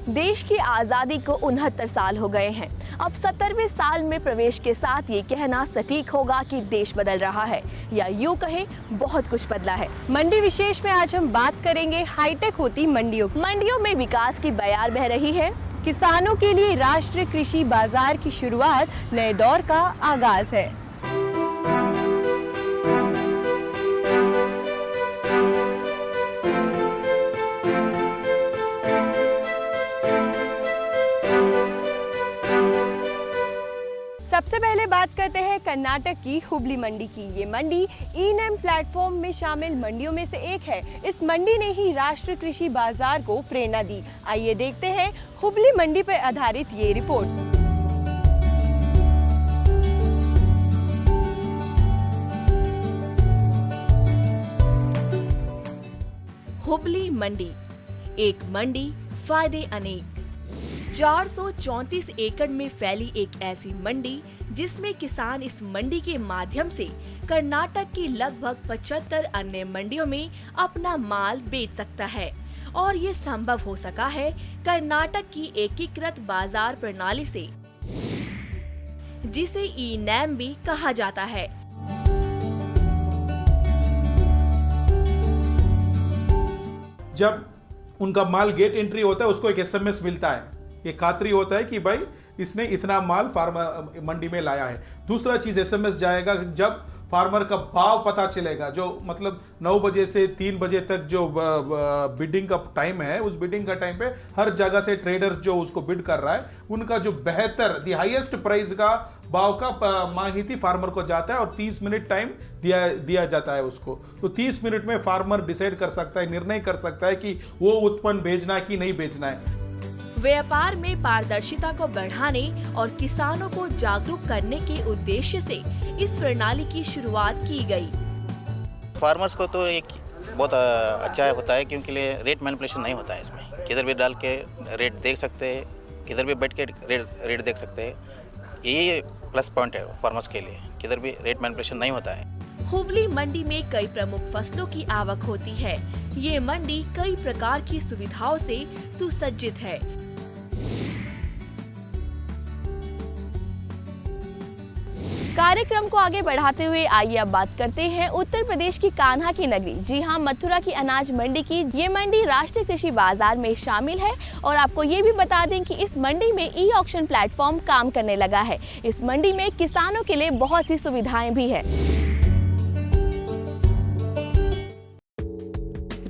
देश की आज़ादी को 69 साल हो गए हैं। अब 70वें साल में प्रवेश के साथ ये कहना सटीक होगा कि देश बदल रहा है, या यूं कहें बहुत कुछ बदला है। मंडी विशेष में आज हम बात करेंगे हाईटेक होती मंडियों में विकास की बयार बह रही है। किसानों के लिए राष्ट्रीय कृषि बाजार की शुरुआत, नए दौर का आगाज है। सबसे पहले बात करते हैं कर्नाटक की हुबली मंडी की। ये मंडी ई-नैम प्लेटफॉर्म में शामिल मंडियों में से एक है। इस मंडी ने ही राष्ट्रीय कृषि बाजार को प्रेरणा दी। आइए देखते हैं हुबली मंडी पर आधारित ये रिपोर्ट। हुबली मंडी, एक मंडी फायदे अनेक। 434 एकड़ में फैली एक ऐसी मंडी जिसमें किसान इस मंडी के माध्यम से कर्नाटक की लगभग 75 अन्य मंडियों में अपना माल बेच सकता है, और ये संभव हो सका है कर्नाटक की एकीकृत बाजार प्रणाली से, जिसे ई-नैम भी कहा जाता है। जब उनका माल गेट एंट्री होता है, उसको एक एसएमएस मिलता है, ये खातरी होता है कि भाई इसने इतना माल फार्मर मंडी में लाया है। दूसरा चीज एसएमएस जाएगा जब फार्मर का भाव पता चलेगा, जो मतलब 9 बजे से 3 बजे तक जो बिडिंग का टाइम है, उस बिडिंग का टाइम पे हर जगह से ट्रेडर जो उसको बिड कर रहा है, उनका जो बेहतर द हाईएस्ट प्राइस का भाव का माहिती फार्मर को जाता है, और 30 मिनट टाइम दिया जाता है उसको। तो 30 मिनट में फार्मर डिसाइड कर सकता है, निर्णय कर सकता है कि वो उत्पन्न भेजना है कि नहीं भेजना है। व्यापार में पारदर्शिता को बढ़ाने और किसानों को जागरूक करने के उद्देश्य से इस प्रणाली की शुरुआत की गई। फार्मर्स को तो एक बहुत अच्छा होता है, क्योंकि रेट मैनिपुलेशन नहीं होता है इसमें। किधर भी डाल के रेट देख सकते हैं, किधर भी बैठ के रेट देख सकते हैं। यही प्लस पॉइंट है फार्मर्स के लिए, किधर भी रेट मैनिपुलेशन नहीं होता है। हुबली मंडी में कई प्रमुख फसलों की आवक होती है। ये मंडी कई प्रकार की सुविधाओं से सुसज्जित है। कार्यक्रम को आगे बढ़ाते हुए आइए अब बात करते हैं उत्तर प्रदेश की कान्हा की नगरी, जी हाँ, मथुरा की अनाज मंडी की। ये मंडी राष्ट्रीय कृषि बाजार में शामिल है, और आपको ये भी बता दें कि इस मंडी में ई ऑक्शन प्लेटफॉर्म काम करने लगा है। इस मंडी में किसानों के लिए बहुत सी सुविधाएं भी है।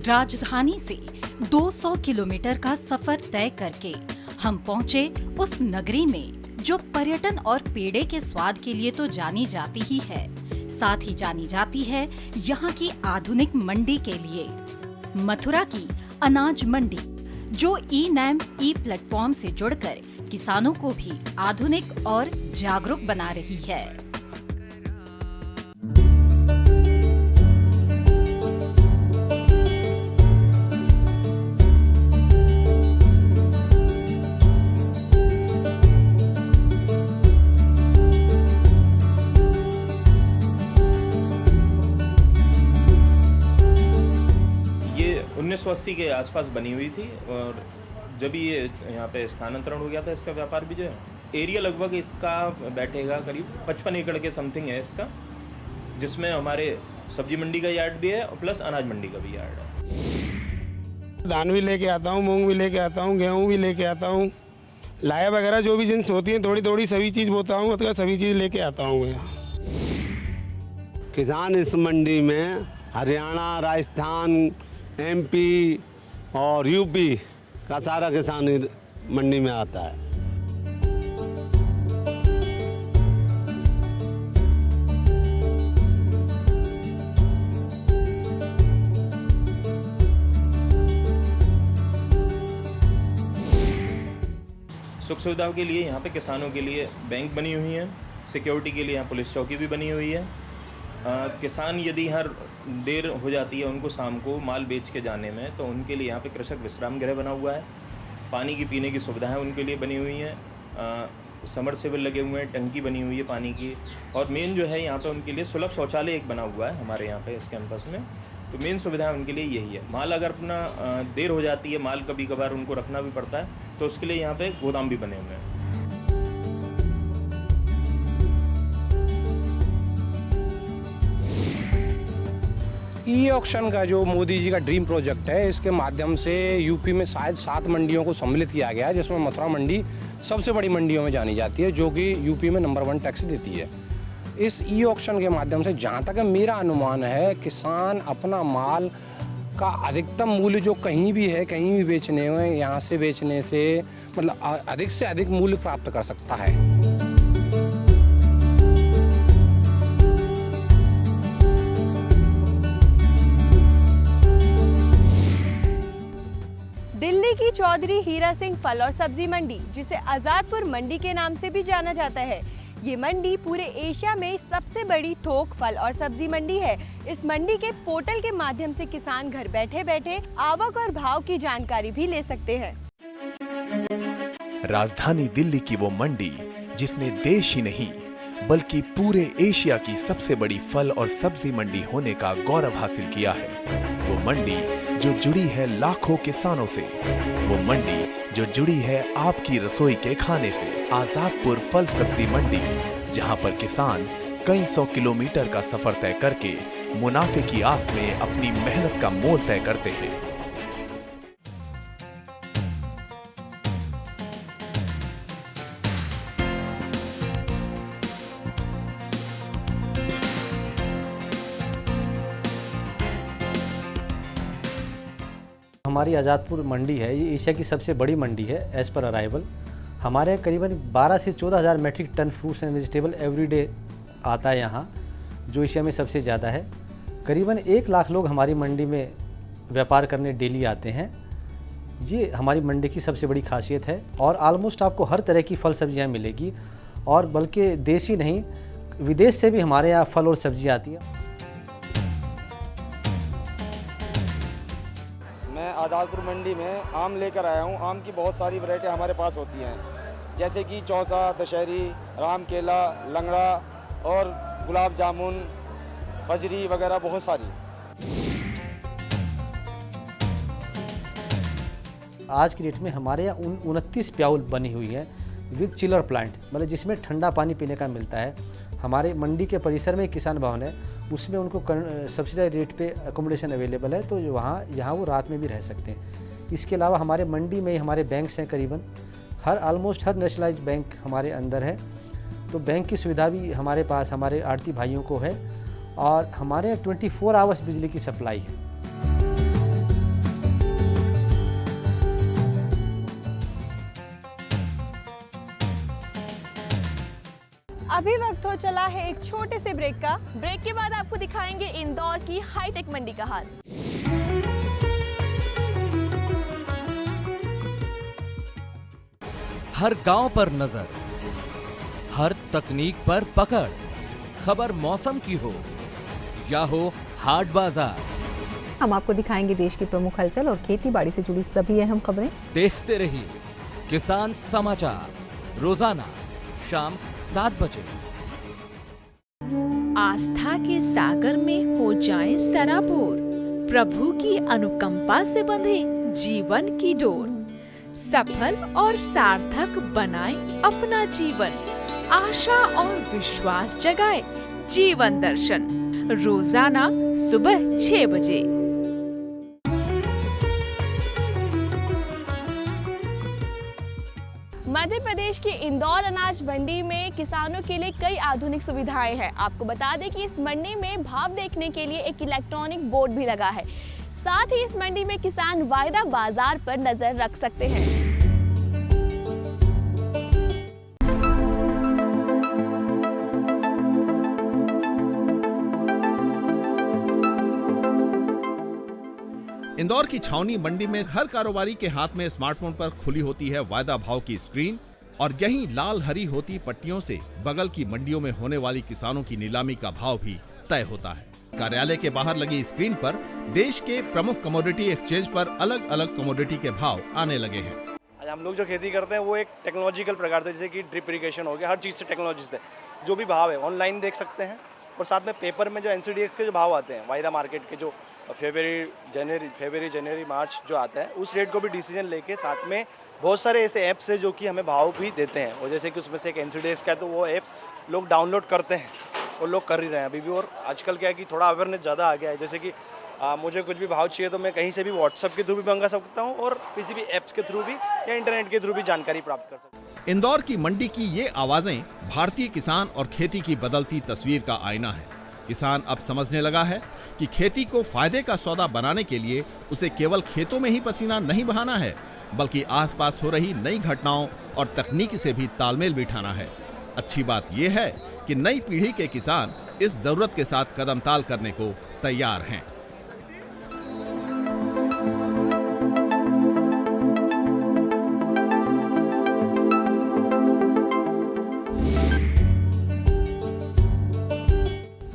राजधानी से 200 किलोमीटर का सफर तय करके हम पहुंचे उस नगरी में जो पर्यटन और पेड़े के स्वाद के लिए तो जानी जाती ही है, साथ ही जानी जाती है यहाँ की आधुनिक मंडी के लिए। मथुरा की अनाज मंडी, जो ई-नैम ई प्लेटफॉर्म से जुड़कर किसानों को भी आधुनिक और जागरूक बना रही है। ये 1980 के आसपास बनी हुई थी, और जब ये यहाँ पे स्थानांतरण हो गया था इसका व्यापार भी जो है, एरिया लगभग इसका बैठेगा करीब 55 एकड़ के समथिंग है इसका, जिसमें हमारे सब्जी मंडी का यार्ड भी है और प्लस अनाज मंडी का भी यार्ड है। धान भी लेके आता हूँ, मूंग भी लेके आता हूँ, गेहूँ भी लेके आता हूँ, लाया वगैरह जो भी जिन्स होती हैं थोड़ी थोड़ी सभी चीज़ बोता हूँ, मतलब सभी चीज़ लेके आता हूँ मैं। किसान इस मंडी में हरियाणा, राजस्थान, एमपी और यूपी का सारा किसान मंडी में आता है। सुख सुविधाओं के लिए यहाँ पे किसानों के लिए बैंक बनी हुई है, सिक्योरिटी के लिए यहाँ पुलिस चौकी भी बनी हुई है। किसान यदि हर देर हो जाती है उनको शाम को माल बेच के जाने में, तो उनके लिए यहाँ पे कृषक विश्राम गृह बना हुआ है। पानी की पीने की सुविधाएं उनके लिए बनी हुई हैं, समरसेबल लगे हुए हैं, टंकी बनी हुई है पानी की, और मेन जो है यहाँ पे उनके लिए सुलभ शौचालय एक बना हुआ है हमारे यहाँ पे इस कैंपस में। तो मेन सुविधा उनके लिए यही है। माल अगर अपना देर हो जाती है, माल कभी कभार उनको रखना भी पड़ता है, तो उसके लिए यहाँ पे गोदाम भी बने हुए हैं। ई ऑक्शन का जो मोदी जी का ड्रीम प्रोजेक्ट है, इसके माध्यम से यूपी में शायद 7 मंडियों को सम्मिलित किया गया है, जिसमें मथुरा मंडी सबसे बड़ी मंडियों में जानी जाती है, जो कि यूपी में नंबर 1 टैक्स देती है। इस ई ऑक्शन के माध्यम से जहाँ तक मेरा अनुमान है, किसान अपना माल का अधिकतम मूल्य जो कहीं भी है, कहीं भी बेचने में, यहाँ से बेचने से मतलब अधिक से अधिक मूल्य प्राप्त कर सकता है। दिल्ली की चौधरी हीरा सिंह फल और सब्जी मंडी, जिसे आजादपुर मंडी के नाम से भी जाना जाता है, ये मंडी पूरे एशिया में सबसे बड़ी थोक फल और सब्जी मंडी है। इस मंडी के पोर्टल के माध्यम से किसान घर बैठे बैठे आवक और भाव की जानकारी भी ले सकते हैं। राजधानी दिल्ली की वो मंडी जिसने देश ही नहीं बल्कि पूरे एशिया की सबसे बड़ी फल और सब्जी मंडी होने का गौरव हासिल किया है। वो मंडी जो जुड़ी है लाखों किसानों से, वो मंडी जो जुड़ी है आपकी रसोई के खाने से। आजादपुर फल सब्जी मंडी, जहां पर किसान कई 100 किलोमीटर का सफर तय करके मुनाफे की आस में अपनी मेहनत का मोल तय करते हैं। हमारी आज़ादपुर मंडी है, ये एशिया की सबसे बड़ी मंडी है एज पर अराइवल। हमारे करीबन 12 से 14,000 metric ton fruits and vegetable everyday आता है यहाँ, जो एशिया में सबसे ज़्यादा है। करीबन 1 लाख लोग हमारी मंडी में व्यापार करने डेली आते हैं। ये हमारी मंडी की सबसे बड़ी खासियत है और ऑलमोस्ट आपको हर तरह की फल सब्जियाँ मिलेगी, और बल्कि देसी नहीं, विदेश से भी हमारे यहाँ फल और सब्जियाँ आती हैं। मैं आजादपुर मंडी में आम लेकर आया हूँ। आम की बहुत सारी वैरायटी हमारे पास होती हैं, जैसे कि चौसा, दशहरी, राम केला, लंगड़ा और गुलाब जामुन, फजरी वगैरह बहुत सारी। आज की डेट में हमारे यहाँ 29 प्याउल बनी हुई है विद चिलर प्लांट, मतलब जिसमें ठंडा पानी पीने का मिलता है। हमारे मंडी के परिसर में किसान भवन है, उसमें उनको सब्सिडाइज रेट पे अकोमोडेशन अवेलेबल है, तो यहाँ वो रात में भी रह सकते हैं। इसके अलावा हमारे मंडी में ही हमारे बैंक्स हैं, करीबन ऑलमोस्ट हर नेशनलाइज बैंक हमारे अंदर है, तो बैंक की सुविधा भी हमारे पास हमारे आड़ती भाइयों को है, और हमारे 24 आवर्स बिजली की सप्लाई है। अभी वक्त हो चला है एक छोटे से ब्रेक का। ब्रेक के बाद आपको दिखाएंगे इंदौर की हाईटेक मंडी का हाल। हर गांव पर नजर, हर तकनीक पर पकड़, खबर मौसम की हो या हो हाट बाजार, हम आपको दिखाएंगे देश की प्रमुख हलचल और खेती बाड़ी से जुड़ी सभी अहम खबरें। देखते रहिए किसान समाचार, रोजाना शाम 7 बजे। आस्था के सागर में हो जाएं सराबोर, प्रभु की अनुकंपा से बंधे जीवन की डोर, सफल और सार्थक बनाएं अपना जीवन, आशा और विश्वास जगाए जीवन दर्शन, रोजाना सुबह 6 बजे। मध्य प्रदेश की इंदौर अनाज मंडी में किसानों के लिए कई आधुनिक सुविधाएं हैं। आपको बता दें कि इस मंडी में भाव देखने के लिए एक इलेक्ट्रॉनिक बोर्ड भी लगा है। साथ ही इस मंडी में किसान वायदा बाजार पर नजर रख सकते हैं। इंदौर की छावनी मंडी में हर कारोबारी के हाथ में स्मार्टफोन पर खुली होती है वायदा भाव की स्क्रीन, और यहीं लाल हरी होती पट्टियों से बगल की मंडियों में होने वाली किसानों की नीलामी का भाव भी तय होता है। कार्यालय के बाहर लगी स्क्रीन पर देश के प्रमुख कमोडिटी एक्सचेंज पर अलग अलग कमोडिटी के भाव आने लगे हैं। आज हम लोग जो खेती करते हैं वो एक टेक्नोलॉजिकल प्रकार से, जैसे कि ड्रिप इरिगेशन हो गया, हर चीज़ से टेक्नोलॉजी से जो भी भाव है ऑनलाइन देख सकते हैं, और साथ में पेपर में जो NCDX के जो भाव आते हैं, वायदा मार्केट के जो फरवरी जनवरी मार्च जो आता है उस रेट को भी डिसीजन लेके साथ में बहुत सारे ऐसे ऐप्स है जो कि हमें भाव भी देते हैं, और जैसे कि उसमें से एक NCDX का है तो वो ऐप्स लोग डाउनलोड करते हैं और लोग कर ही रहे हैं अभी भी। और आजकल क्या है कि थोड़ा अवेयरनेस ज़्यादा आ गया है, जैसे कि मुझे कुछ भी भाव चाहिए तो मैं कहीं से भी व्हाट्सएप के थ्रू भी मंगा सकता हूँ और किसी भी ऐप्स के थ्रू भी या इंटरनेट के थ्रू भी जानकारी प्राप्त कर सकता हूँ। इंदौर की मंडी की ये आवाजें भारतीय किसान और खेती की बदलती तस्वीर का आईना है। किसान अब समझने लगा है कि खेती को फायदे का सौदा बनाने के लिए उसे केवल खेतों में ही पसीना नहीं बहाना है, बल्कि आसपास हो रही नई घटनाओं और तकनीक से भी तालमेल बिठाना है। अच्छी बात यह है कि नई पीढ़ी के किसान इस जरूरत के साथ कदम ताल करने को तैयार हैं।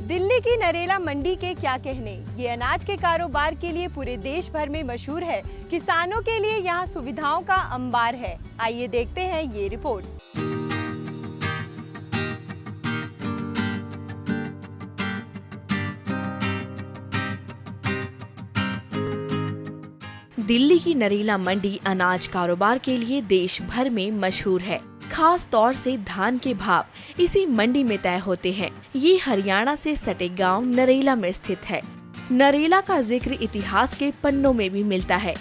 दिल्ली की नरेला मंडी के क्या कहने, ये अनाज के कारोबार के लिए पूरे देश भर में मशहूर है। किसानों के लिए यहाँ सुविधाओं का अंबार है। आइए देखते हैं ये रिपोर्ट। दिल्ली की नरेला मंडी अनाज कारोबार के लिए देश भर में मशहूर है। खास तौर से धान के भाव इसी मंडी में तय होते हैं। ये हरियाणा से सटे गांव नरेला में स्थित है। नरेला का जिक्र इतिहास के पन्नों में भी मिलता है।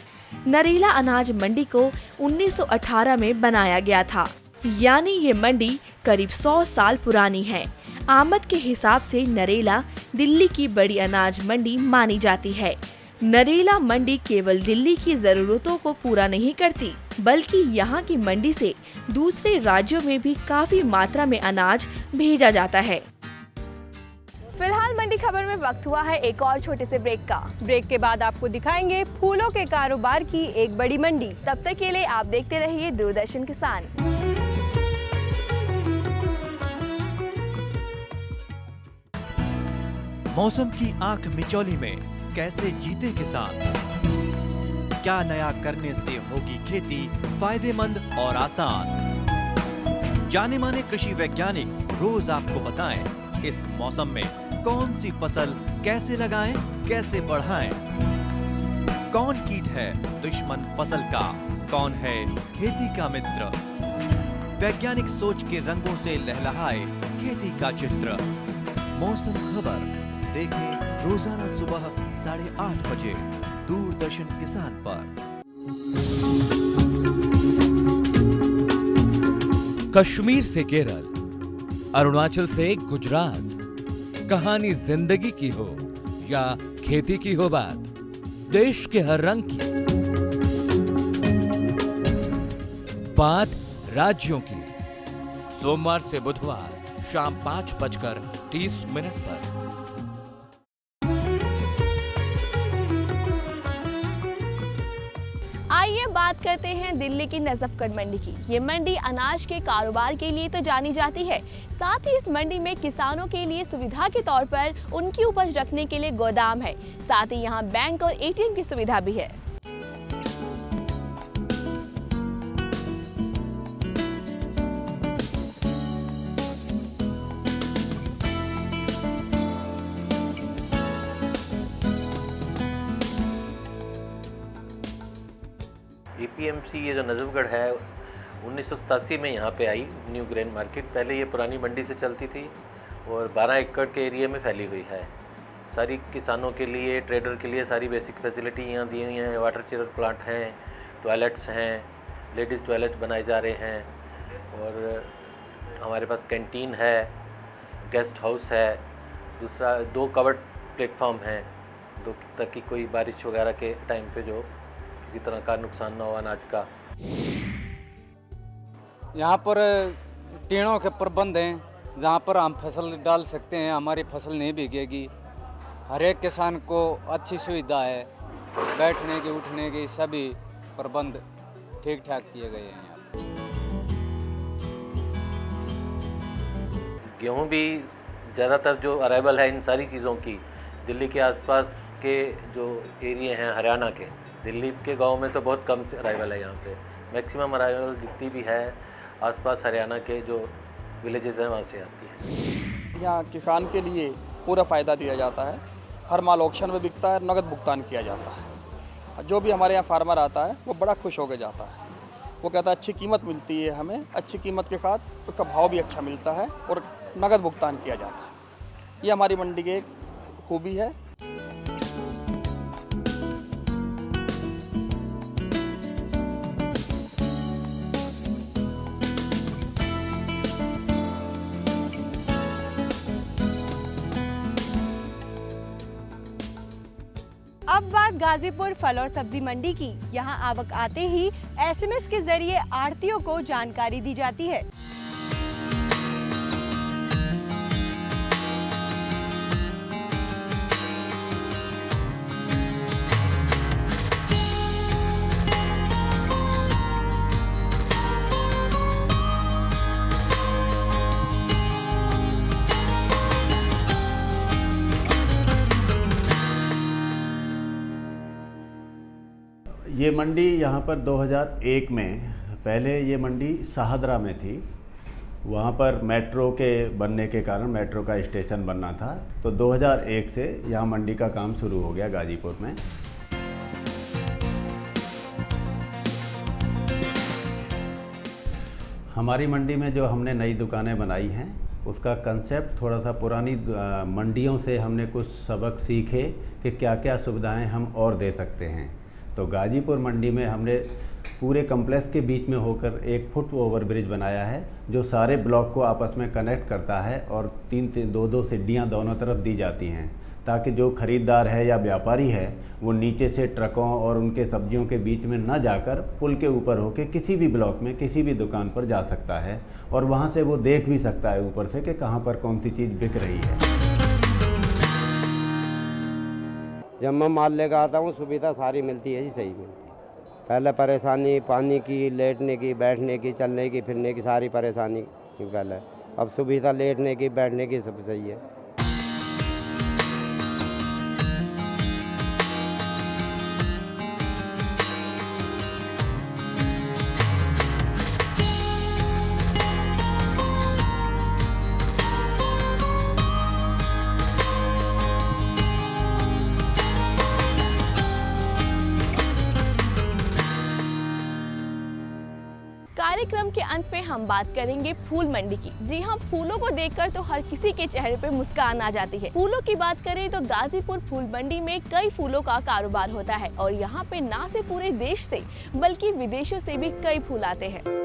नरेला अनाज मंडी को 1918 में बनाया गया था, यानी ये मंडी करीब 100 साल पुरानी है। आमद के हिसाब से नरेला दिल्ली की बड़ी अनाज मंडी मानी जाती है। नरेला मंडी केवल दिल्ली की जरूरतों को पूरा नहीं करती, बल्कि यहाँ की मंडी से दूसरे राज्यों में भी काफी मात्रा में अनाज भेजा जाता है। फिलहाल मंडी खबर में वक्त हुआ है एक और छोटे से ब्रेक का। ब्रेक के बाद आपको दिखाएंगे फूलों के कारोबार की एक बड़ी मंडी। तब तक के लिए आप देखते रहिए दूरदर्शन किसान। मौसम की आंख मिचौली में कैसे जीते किसान, क्या नया करने से होगी खेती फायदेमंद और आसान। जाने माने कृषि वैज्ञानिक रोज आपको बताएं इस मौसम में कौन सी फसल कैसे लगाएं, कैसे बढ़ाएं। कौन कीट है दुश्मन फसल का, कौन है खेती का मित्र। वैज्ञानिक सोच के रंगों से लहलहाए खेती का चित्र। मौसम खबर देखें रोजाना सुबह 8:30 बजे दूरदर्शन किसान पर। कश्मीर से केरल, अरुणाचल से गुजरात, कहानी जिंदगी की हो या खेती की हो बात, देश के हर रंग की बात राज्यों की। सोमवार से बुधवार शाम 5:30 पर। आइए बात करते हैं दिल्ली की नजफगढ़ मंडी की। ये मंडी अनाज के कारोबार के लिए तो जानी जाती है, साथ ही इस मंडी में किसानों के लिए सुविधा के तौर पर उनकी उपज रखने के लिए गोदाम है। साथ ही यहाँ बैंक और ATM की सुविधा भी है। APMC ये जो नजफगढ़ है 1987 में यहाँ पे आई, न्यू ग्रेन मार्केट। पहले ये पुरानी मंडी से चलती थी और 12 एकड़ के एरिया में फैली हुई है। सारी किसानों के लिए, ट्रेडर के लिए सारी बेसिक फैसिलिटी यहाँ दी हुई हैं। वाटर चिलर प्लांट हैं, टॉयलेट्स हैं, लेडीज़ टॉयलेट्स बनाए जा रहे हैं और हमारे पास कैंटीन है, गेस्ट हाउस है। दूसरा 2 कवर्ड प्लेटफॉर्म हैं ताकि कोई बारिश वगैरह के टाइम पे जो किसी तरह का नुकसान ना हो अनाज का। यहाँ पर टेड़ों के प्रबंध हैं जहाँ पर हम फसल डाल सकते हैं, हमारी फसल नहीं भीगेगी। हर एक किसान को अच्छी सुविधा है, बैठने की उठने की सभी प्रबंध ठीक ठाक किए गए हैं। गेहूँ भी ज़्यादातर जो अराइवल है इन सारी चीज़ों की दिल्ली के आसपास के जो एरिया हैं हरियाणा के, दिल्ली के गांव में तो बहुत कम से अराइवल है। यहाँ पे मैक्सिमम अराइवल जितनी भी है आसपास हरियाणा के जो विलेजेस हैं वहाँ से आती है। यहाँ किसान के लिए पूरा फ़ायदा दिया जाता है। हर माल ऑक्शन में बिकता है, नगद भुगतान किया जाता है। जो भी हमारे यहाँ फार्मर आता है वो बड़ा खुश होकर जाता है। वो कहता है अच्छी कीमत मिलती है हमें, अच्छी कीमत के साथ उसका भाव भी अच्छा मिलता है और नगद भुगतान किया जाता है। ये हमारी मंडी की एक खूबी है। अब बात गाजीपुर फल और सब्जी मंडी की। यहाँ आवक आते ही एसएमएस के जरिए आढ़तियों को जानकारी दी जाती है। ये मंडी यहाँ पर 2001 में, पहले ये मंडी शाहदरा में थी। वहाँ पर मेट्रो के बनने के कारण मेट्रो का स्टेशन बनना था, तो 2001 से यहाँ मंडी का काम शुरू हो गया गाजीपुर में। हमारी मंडी में जो हमने नई दुकानें बनाई हैं उसका कंसेप्ट थोड़ा सा पुरानी मंडियों से हमने कुछ सबक सीखे कि क्या क्या सुविधाएं हम और दे सकते हैं। तो गाजीपुर मंडी में हमने पूरे कम्प्लेक्स के बीच में होकर एक फुट ओवर ब्रिज बनाया है जो सारे ब्लॉक को आपस में कनेक्ट करता है और दो सीढ़ियाँ दोनों तरफ दी जाती हैं ताकि जो ख़रीदार है या व्यापारी है वो नीचे से ट्रकों और उनके सब्जियों के बीच में न जाकर पुल के ऊपर होकर किसी भी ब्लॉक में किसी भी दुकान पर जा सकता है और वहाँ से वो देख भी सकता है ऊपर से कि कहाँ पर कौन सी चीज़ बिक रही है। जब मैं माल लेकर आता हूँ सुविधा सारी मिलती है जी, सही मिलती है। पहले परेशानी पानी की, लेटने की, बैठने की, चलने की, फिरने की सारी परेशानी पहले, अब सुविधा लेटने की, बैठने की सब सही है। कार्यक्रम के अंत में हम बात करेंगे फूल मंडी की। जी हाँ, फूलों को देखकर तो हर किसी के चेहरे पे मुस्कान आ जाती है। फूलों की बात करें तो गाजीपुर फूल मंडी में कई फूलों का कारोबार होता है और यहाँ पे ना सिर्फ पूरे देश से बल्कि विदेशों से भी कई फूल आते हैं।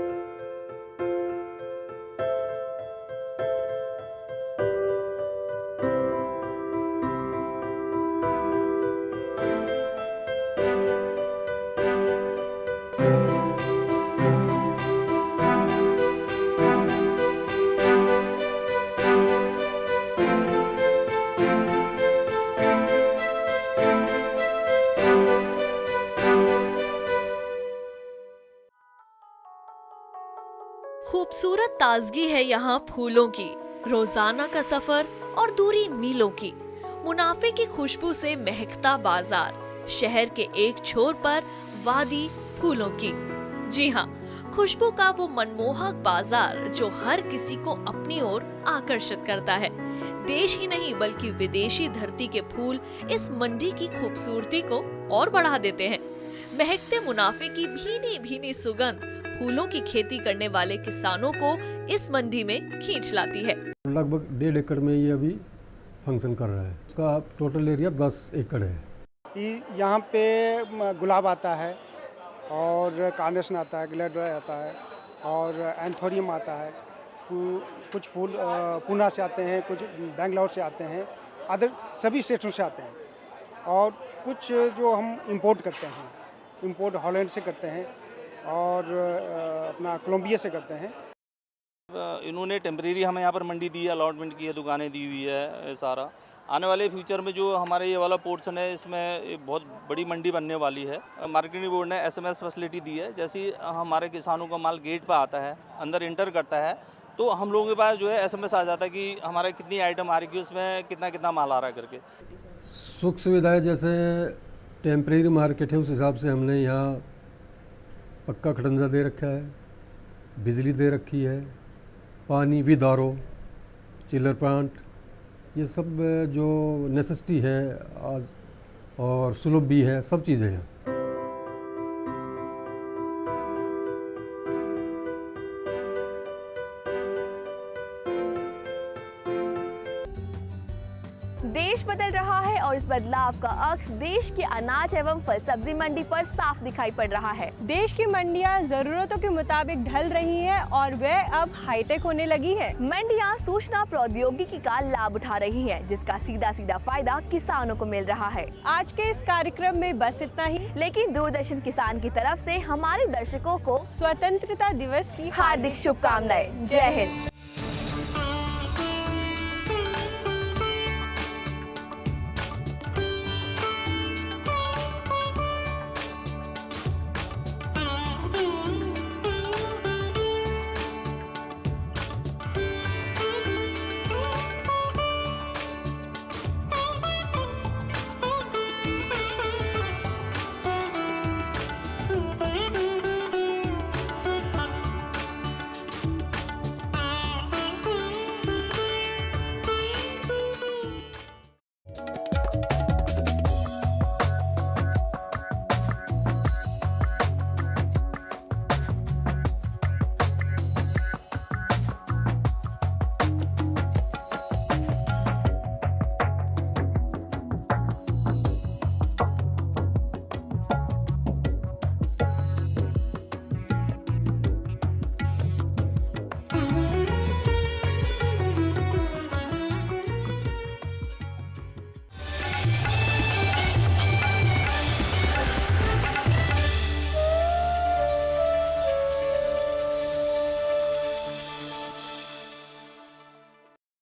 खूबसूरत ताजगी है यहाँ फूलों की, रोजाना का सफर और दूरी मीलों की। मुनाफे की खुशबू से महकता बाजार, शहर के एक छोर पर वादी फूलों की। जी हाँ, खुशबू का वो मनमोहक बाजार जो हर किसी को अपनी ओर आकर्षित करता है। देश ही नहीं बल्कि विदेशी धरती के फूल इस मंडी की खूबसूरती को और बढ़ा देते हैं। महकते मुनाफे की भीनी भीनी सुगंध फूलों की खेती करने वाले किसानों को इस मंडी में खींच लाती है। लगभग 1.5 एकड़ में ये अभी फंक्शन कर रहा है। इसका टोटल एरिया 10 एकड़ है। यहाँ पे गुलाब आता है और कार्नेशन आता है, ग्लेडर आता है और एंथोरियम आता है। कुछ फूल पूना से आते हैं, कुछ बेंगलोर से आते हैं, अदर सभी स्टेटों से आते हैं और कुछ जो हम इंपोर्ट करते हैं, इंपोर्ट हॉलैंड से करते हैं और अपना कोलंबिया से करते हैं। इन्होंने टेम्परेरी हमें यहाँ पर मंडी दी है, अलॉटमेंट की है, दुकानें दी हुई है सारा। आने वाले फ्यूचर में जो हमारे ये वाला पोर्शन है इसमें बहुत बड़ी मंडी बनने वाली है। मार्केटिंग बोर्ड ने एसएमएस फैसिलिटी दी है। जैसे ही हमारे किसानों का माल गेट पर आता है, अंदर इंटर करता है, तो हम लोगों के पास जो है एसएमएस आ जाता है कि हमारे कितनी आइटम आ रही है, उसमें कितना कितना माल आ रहा है करके। सुख सुविधाएं जैसे टेम्परेरी मार्केट है उस हिसाब से हमने यहाँ पक्का खड़ंजा दे रखा है, बिजली दे रखी है, पानी विद आरओ, चिलर प्लांट, ये सब जो नेसेसिटी है आज और सुलभ भी है, सब चीज़ें हैं। देश बदल रहा है और इस बदलाव का अक्स देश की अनाज एवं फल सब्जी मंडी पर साफ दिखाई पड़ रहा है। देश की मंडियां जरूरतों के मुताबिक ढल रही हैं और वे अब हाईटेक होने लगी हैं। मंडियां सूचना प्रौद्योगिकी का लाभ उठा रही हैं, जिसका सीधा सीधा फायदा किसानों को मिल रहा है। आज के इस कार्यक्रम में बस इतना ही, लेकिन दूरदर्शन किसान की तरफ से हमारे दर्शकों को स्वतंत्रता दिवस की हार्दिक शुभकामनाएं। जय हिंद।